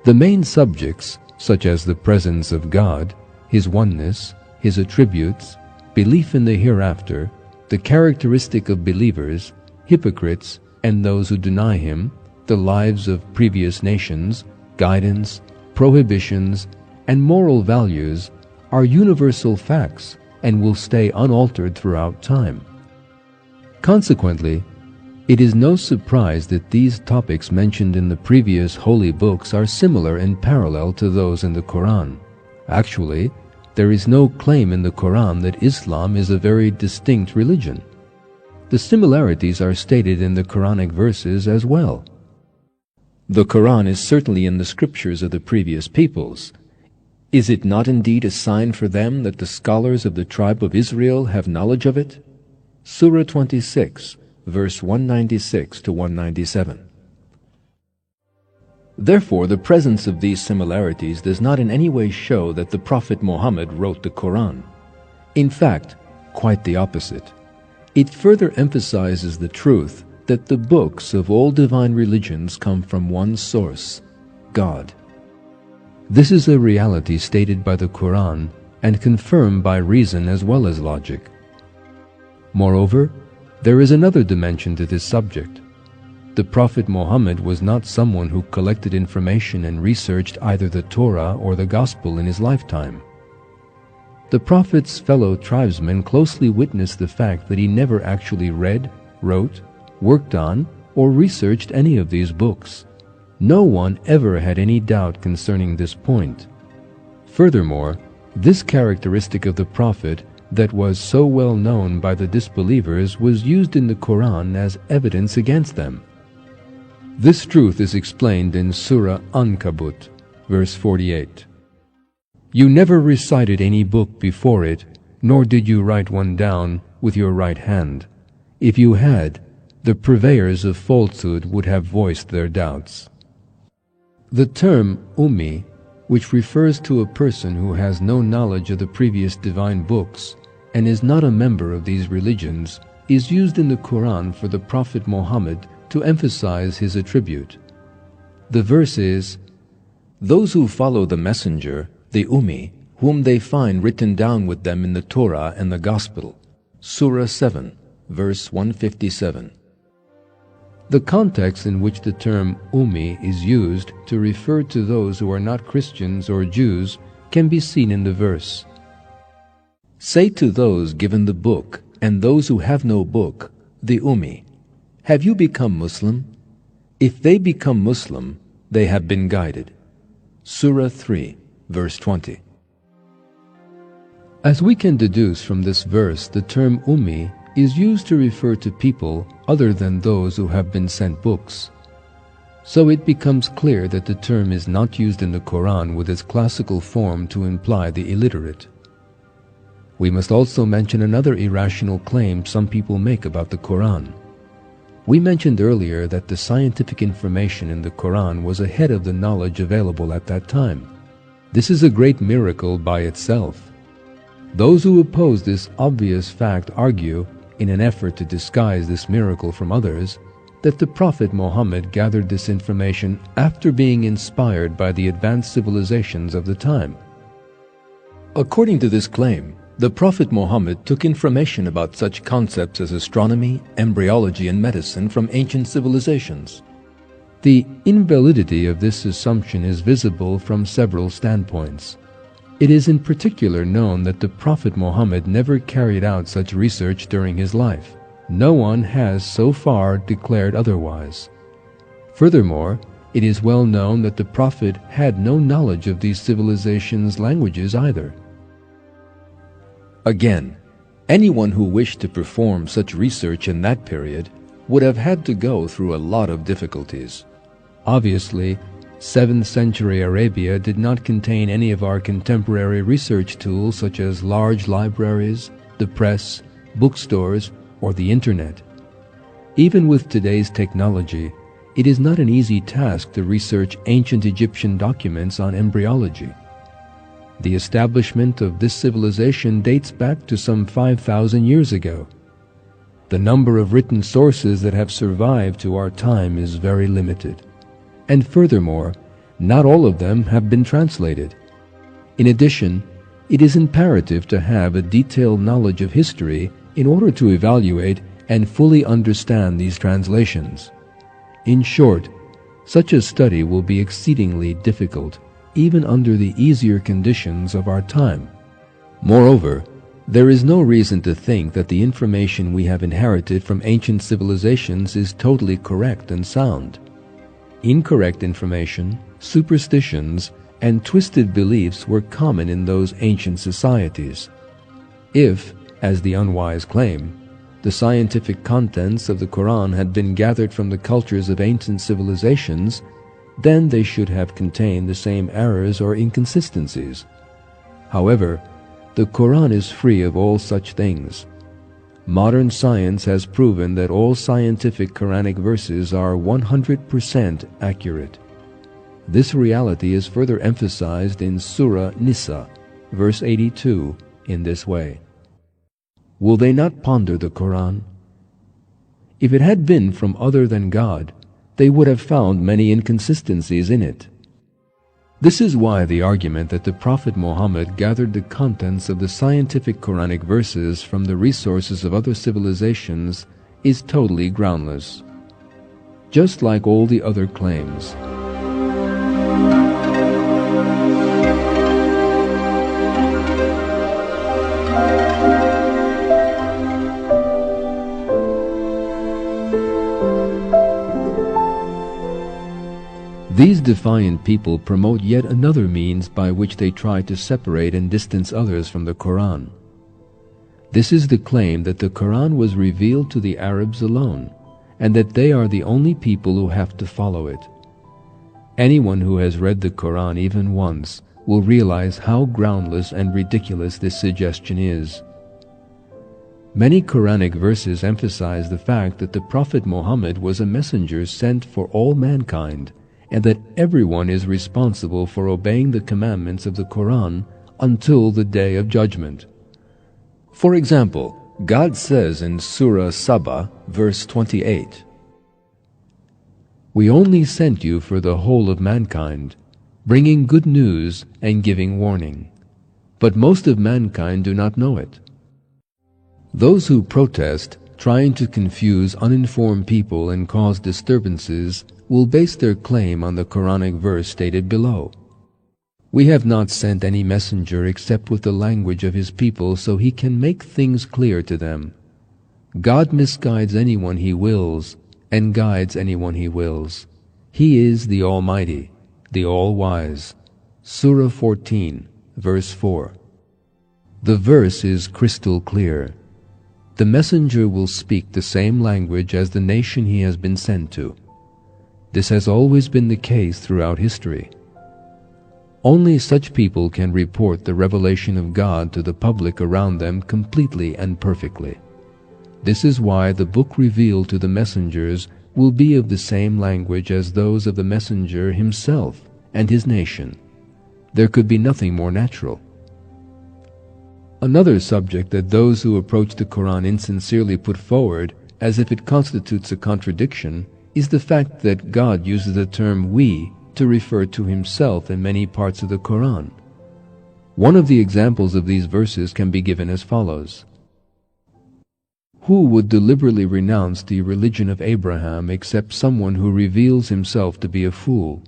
Speaker 1: The main subjects, such as the presence of God, His oneness, His attributes, belief in the hereafter, the characteristic of believers, hypocrites, and those who deny Him, the lives of previous nations, guidance, prohibitions, and moral values are universal facts and will stay unaltered throughout time. Consequently, it is no surprise that these topics mentioned in the previous holy books are similar and parallel to those in the Quran. Actually, there is no claim in the Quran that Islam is a very distinct religion. The similarities are stated in the Quranic verses as well. The Quran is certainly in the scriptures of the previous peoples. Is it not indeed a sign for them that the scholars of the tribe of Israel have knowledge of it? Surah 26, verse 196 to 197. Therefore, the presence of these similarities does not in any way show that the Prophet Muhammad wrote the Quran. In fact, quite the opposite. It further emphasizes the truth that the books of all divine religions come from one source, God. This is a reality stated by the Quran and confirmed by reason as well as logic. Moreover, there is another dimension to this subject. The Prophet Muhammad was not someone who collected information and researched either the Torah or the Gospel in his lifetime. The Prophet's fellow tribesmen closely witnessed the fact that he never actually read, wrote, worked on, or researched any of these books. No one ever had any doubt concerning this point. Furthermore, this characteristic of the Prophet that was so well known by the disbelievers was used in the Quran as evidence against them. This truth is explained in Surah Ankabut, verse 48. You never recited any book before it, nor did you write one down with your right hand. If you had, the purveyors of falsehood would have voiced their doubts. The term Ummi, which refers to a person who has no knowledge of the previous divine books and is not a member of these religions, is used in the Quran for the Prophet Muhammad to emphasize his attribute. The verse is, those who follow the messenger, the Ummi, whom they find written down with them in the Torah and the Gospel. Surah 7, verse 157. The context in which the term Ummi is used to refer to those who are not Christians or Jews can be seen in the verse. Say to those given the book and those who have no book, the Ummi, have you become Muslim? If they become Muslim, they have been guided. Surah 3, verse 20. As we can deduce from this verse, the term Ummi is used to refer to people other than those who have been sent books. So it becomes clear that the term is not used in the Quran with its classical form to imply the illiterate. We must also mention another irrational claim some people make about the Quran. We mentioned earlier that the scientific information in the Quran was ahead of the knowledge available at that time. This is a great miracle by itself. Those who oppose this obvious fact argue, in an effort to disguise this miracle from others, that the Prophet Muhammad gathered this information after being inspired by the advanced civilizations of the time. According to this claim, the Prophet Muhammad took information about such concepts as astronomy, embryology, and medicine from ancient civilizations. The invalidity of this assumption is visible from several standpoints. It is in particular known that the Prophet Muhammad never carried out such research during his life. No one has so far declared otherwise. Furthermore, it is well known that the Prophet had no knowledge of these civilizations' languages either. Again, anyone who wished to perform such research in that period would have had to go through a lot of difficulties. Obviously, 7th century Arabia did not contain any of our contemporary research tools such as large libraries, the press, bookstores, or the internet. Even with today's technology, it is not an easy task to research ancient Egyptian documents on embryology. The establishment of this civilization dates back to some 5,000 years ago. The number of written sources that have survived to our time is very limited. And furthermore, not all of them have been translated. In addition, it is imperative to have a detailed knowledge of history in order to evaluate and fully understand these translations. In short, such a study will be exceedingly difficult, even under the easier conditions of our time. Moreover, there is no reason to think that the information we have inherited from ancient civilizations is totally correct and sound. Incorrect information, superstitions, and twisted beliefs were common in those ancient societies. If, as the Unwise claim, the scientific contents of the Quran had been gathered from the cultures of ancient civilizations, then they should have contained the same errors or inconsistencies. However, the Quran is free of all such things. Modern science has proven that all scientific Quranic verses are 100% accurate. This reality is further emphasized in Surah Nisa, verse 82, in this way. Will they not ponder the Quran? If it had been from other than God, they would have found many inconsistencies in it. This is why the argument that the Prophet Muhammad gathered the contents of the scientific Quranic verses from the resources of other civilizations is totally groundless, just like all the other claims. These defiant people promote yet another means by which they try to separate and distance others from the Quran. This is the claim that the Quran was revealed to the Arabs alone, and that they are the only people who have to follow it. Anyone who has read the Quran even once will realize how groundless and ridiculous this suggestion is. Many Quranic verses emphasize the fact that the Prophet Muhammad was a messenger sent for all mankind, and that everyone is responsible for obeying the commandments of the Quran until the Day of Judgment. For example, God says in Surah Saba, verse 28, "We only sent you for the whole of mankind, bringing good news and giving warning. But most of mankind do not know it." Those who protest, trying to confuse uninformed people and cause disturbances, will base their claim on the Quranic verse stated below. We have not sent any messenger except with the language of his people so he can make things clear to them. God misguides anyone he wills and guides anyone he wills. He is the Almighty, the All-Wise. Surah 14, verse 4. The verse is crystal clear. The messenger will speak the same language as the nation he has been sent to. This has always been the case throughout history. Only such people can report the revelation of God to the public around them completely and perfectly. This is why the book revealed to the messengers will be of the same language as those of the messenger himself and his nation. There could be nothing more natural. Another subject that those who approach the Quran insincerely put forward as if it constitutes a contradiction is the fact that God uses the term "we" to refer to himself in many parts of the Quran. One of the examples of these verses can be given as follows. Who would deliberately renounce the religion of Abraham except someone who reveals himself to be a fool?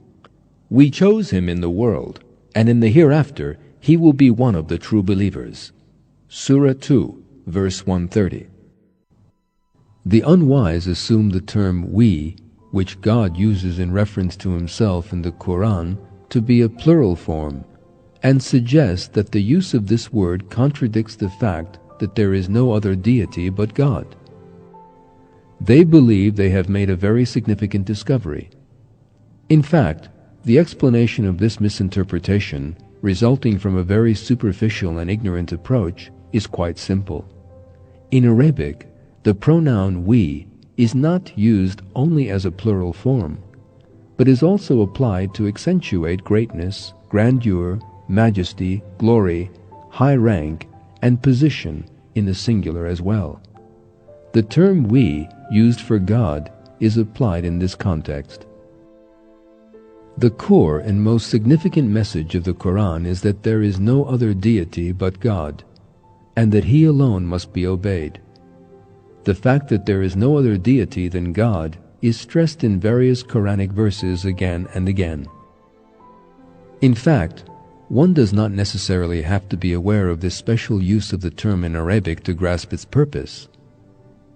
Speaker 1: We chose him in the world, and in the hereafter he will be one of the true believers. Surah 2, verse 130. The unwise assume the term "we," which God uses in reference to himself in the Quran, to be a plural form, and suggest that the use of this word contradicts the fact that there is no other deity but God. They believe they have made a very significant discovery. In fact, the explanation of this misinterpretation, resulting from a very superficial and ignorant approach, is quite simple. In Arabic, the pronoun "we" is not used only as a plural form, but is also applied to accentuate greatness, grandeur, majesty, glory, high rank, and position in the singular as well. The term "we" used for God is applied in this context. The core and most significant message of the Quran is that there is no other deity but God, and that He alone must be obeyed. The fact that there is no other deity than God is stressed in various Quranic verses again and again. In fact, one does not necessarily have to be aware of this special use of the term in Arabic to grasp its purpose.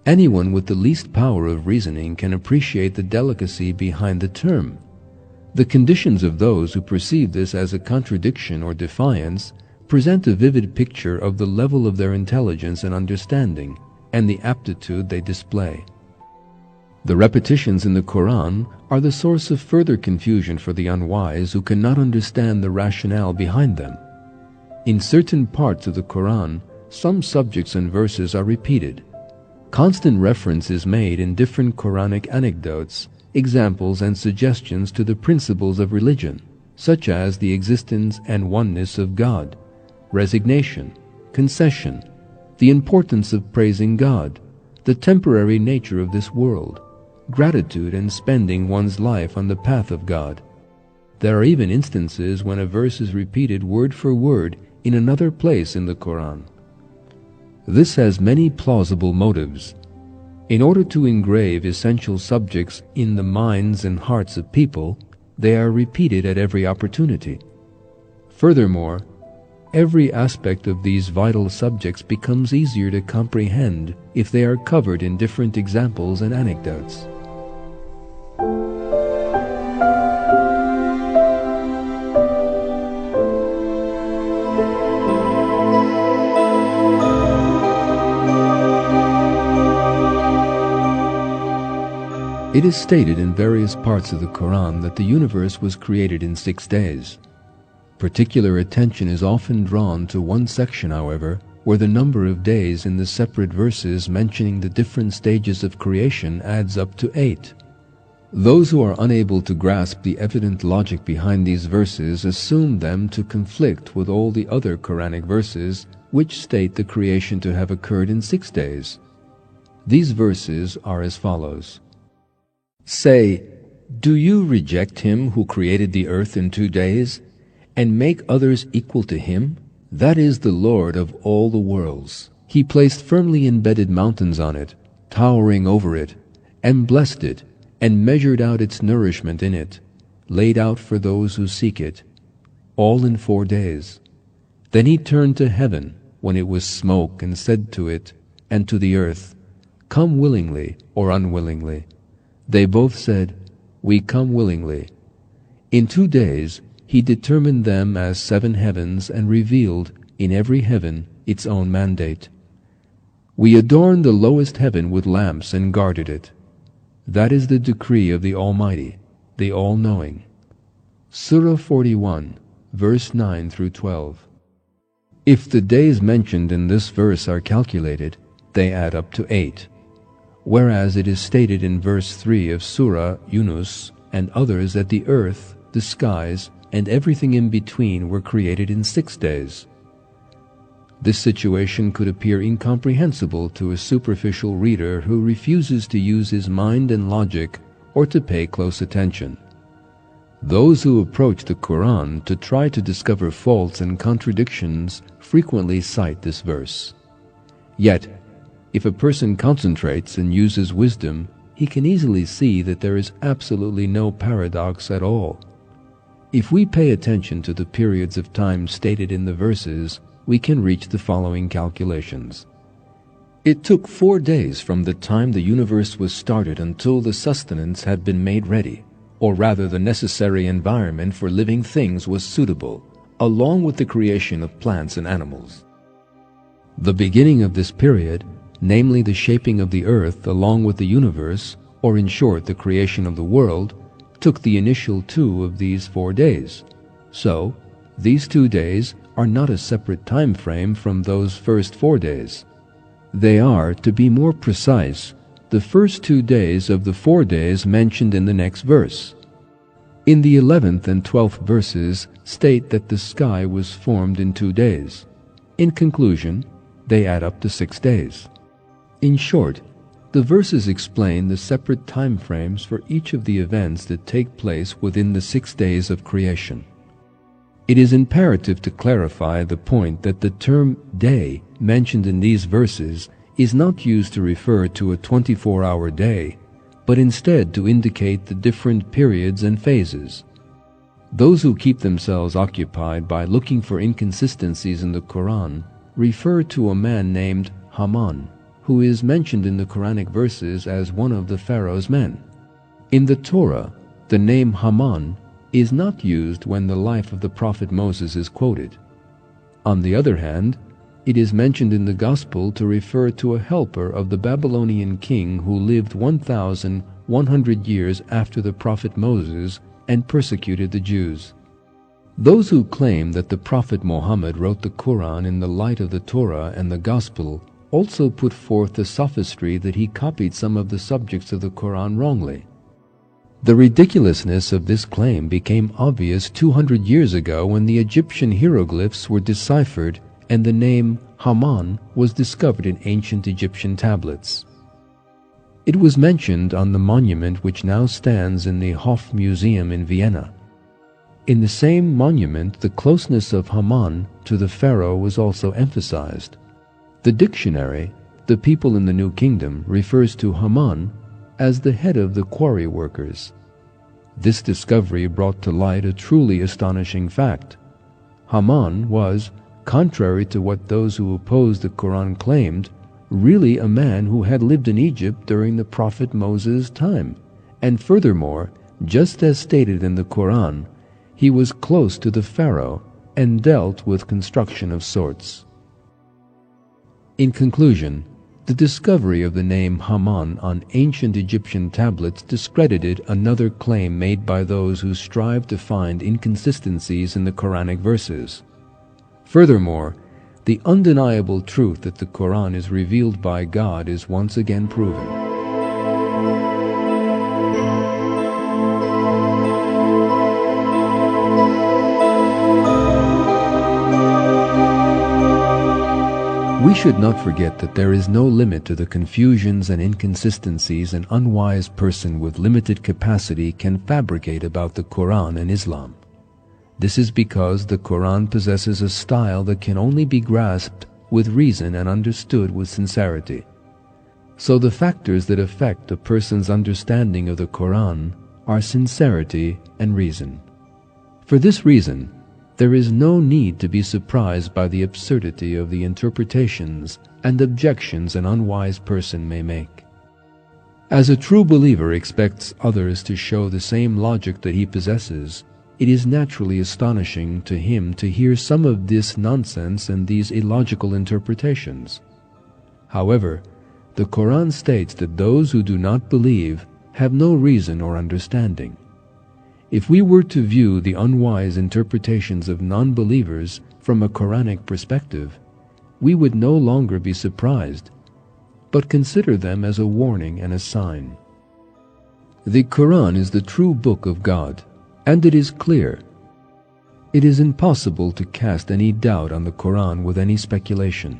Speaker 1: Anyone with the least power of reasoning can appreciate the delicacy behind the term. The conditions of those who perceive this as a contradiction or defiance present a vivid picture of the level of their intelligence and understanding, and the aptitude they display. The repetitions in the Quran are the source of further confusion for the unwise who cannot understand the rationale behind them. In certain parts of the Quran, some subjects and verses are repeated. Constant reference is made in different Quranic anecdotes, examples, and suggestions to the principles of religion, such as the existence and oneness of God, resignation, concession, the importance of praising God, the temporary nature of this world, gratitude, and spending one's life on the path of God. There are even instances when a verse is repeated word for word in another place in the Quran. This has many plausible motives. In order to engrave essential subjects in the minds and hearts of people, they are repeated at every opportunity. Furthermore, every aspect of these vital subjects becomes easier to comprehend if they are covered in different examples and anecdotes. It is stated in various parts of the Quran that the universe was created in 6 days. Particular attention is often drawn to one section, however, where the number of days in the separate verses mentioning the different stages of creation adds up to 8. Those who are unable to grasp the evident logic behind these verses assume them to conflict with all the other Quranic verses which state the creation to have occurred in 6 days. These verses are as follows. Say, do you reject him who created the earth in 2 days, and make others equal to him? That is the Lord of all the worlds. He placed firmly embedded mountains on it, towering over it, and blessed it, and measured out its nourishment in it, laid out for those who seek it, all in 4 days. Then he turned to heaven when it was smoke, and said to it and to the earth, Come willingly or unwillingly. They both said, We come willingly. In 2 days he determined them as 7 heavens and revealed in every heaven its own mandate. We adorned the lowest heaven with lamps and guarded it. That is the decree of the Almighty, the All-Knowing. Surah 41, verse 9 through 12. If the days mentioned in this verse are calculated, they add up to 8. Whereas it is stated in verse 3 of Surah Yunus and others that the earth, the skies, and everything in between were created in 6 days. This situation could appear incomprehensible to a superficial reader who refuses to use his mind and logic or to pay close attention. Those who approach the Quran to try to discover faults and contradictions frequently cite this verse. Yet, if a person concentrates and uses wisdom, he can easily see that there is absolutely no paradox at all. If we pay attention to the periods of time stated in the verses, we can reach the following calculations. It took 4 days from the time the universe was started until the sustenance had been made ready, or rather the necessary environment for living things was suitable, along with the creation of plants and animals. The beginning of this period, namely the shaping of the earth along with the universe, or in short the creation of the world, took the initial 2 of these 4 days. So, these 2 days are not a separate time frame from those first 4 days. They are, to be more precise, the first 2 days of the 4 days mentioned in the next verse. In the 11th and 12th verses state that the sky was formed in 2 days. In conclusion, they add up to 6 days. In short, the verses explain the separate time frames for each of the events that take place within the 6 days of creation. It is imperative to clarify the point that the term day mentioned in these verses is not used to refer to a 24-hour day, but instead to indicate the different periods and phases. Those who keep themselves occupied by looking for inconsistencies in the Quran refer to a man named Haman, who is mentioned in the Quranic verses as one of the Pharaoh's men. In the Torah, the name Haman is not used when the life of the prophet Moses is quoted. On the other hand, it is mentioned in the Gospel to refer to a helper of the Babylonian king who lived 1,100 years after the prophet Moses and persecuted the Jews. Those who claim that the prophet Muhammad wrote the Quran in the light of the Torah and the Gospel also put forth the sophistry that he copied some of the subjects of the Quran wrongly. The ridiculousness of this claim became obvious 200 years ago when the Egyptian hieroglyphs were deciphered and the name Haman was discovered in ancient Egyptian tablets. It was mentioned on the monument which now stands in the Hof Museum in Vienna. In the same monument, the closeness of Haman to the pharaoh was also emphasized. The dictionary, The People in the New Kingdom, refers to Haman as the head of the quarry workers. This discovery brought to light a truly astonishing fact. Haman was, contrary to what those who opposed the Quran claimed, really a man who had lived in Egypt during the prophet Moses' time, and furthermore, just as stated in the Quran, he was close to the pharaoh and dealt with construction of sorts. In conclusion, the discovery of the name Haman on ancient Egyptian tablets discredited another claim made by those who strive to find inconsistencies in the Quranic verses. Furthermore, the undeniable truth that the Quran is revealed by God is once again proven. We should not forget that there is no limit to the confusions and inconsistencies an unwise person with limited capacity can fabricate about the Quran and Islam. This is because the Quran possesses a style that can only be grasped with reason and understood with sincerity. So the factors that affect a person's understanding of the Quran are sincerity and reason. For this reason, there is no need to be surprised by the absurdity of the interpretations and objections an unwise person may make. As a true believer expects others to show the same logic that he possesses, it is naturally astonishing to him to hear some of this nonsense and these illogical interpretations. However, the Quran states that those who do not believe have no reason or understanding. If we were to view the unwise interpretations of non-believers from a Quranic perspective, we would no longer be surprised, but consider them as a warning and a sign. The Quran is the true book of God, and it is clear. It is impossible to cast any doubt on the Quran with any speculation.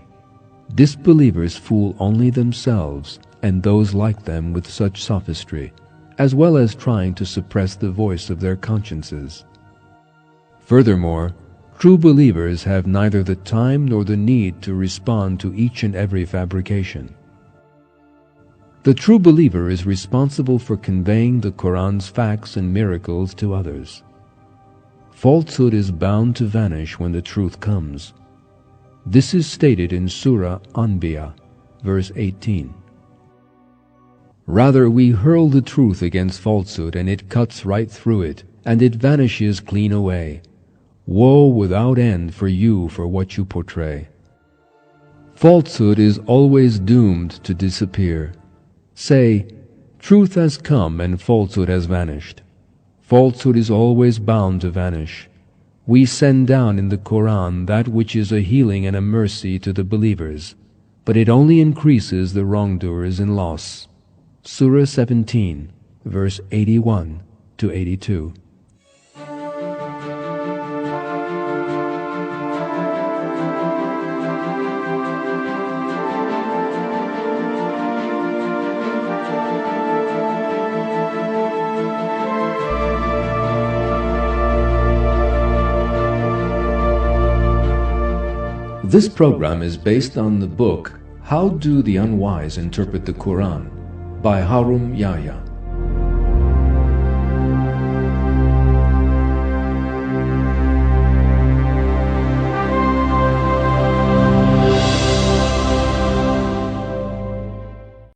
Speaker 1: Disbelievers fool only themselves and those like them with such sophistry, as well as trying to suppress the voice of their consciences. Furthermore, true believers have neither the time nor the need to respond to each and every fabrication. The true believer is responsible for conveying the Quran's facts and miracles to others. Falsehood is bound to vanish when the truth comes. This is stated in Surah Anbiya, verse 18. Rather, we hurl the truth against falsehood, and it cuts right through it, and it vanishes clean away. Woe without end for you for what you portray. Falsehood is always doomed to disappear. Say, truth has come and falsehood has vanished. Falsehood is always bound to vanish. We send down in the Quran that which is a healing and a mercy to the believers, but it only increases the wrongdoers in loss. Surah 17, verse 81 to 82. This program is based on the book How Do the Unwise Interpret the Quran by Harum Yahya.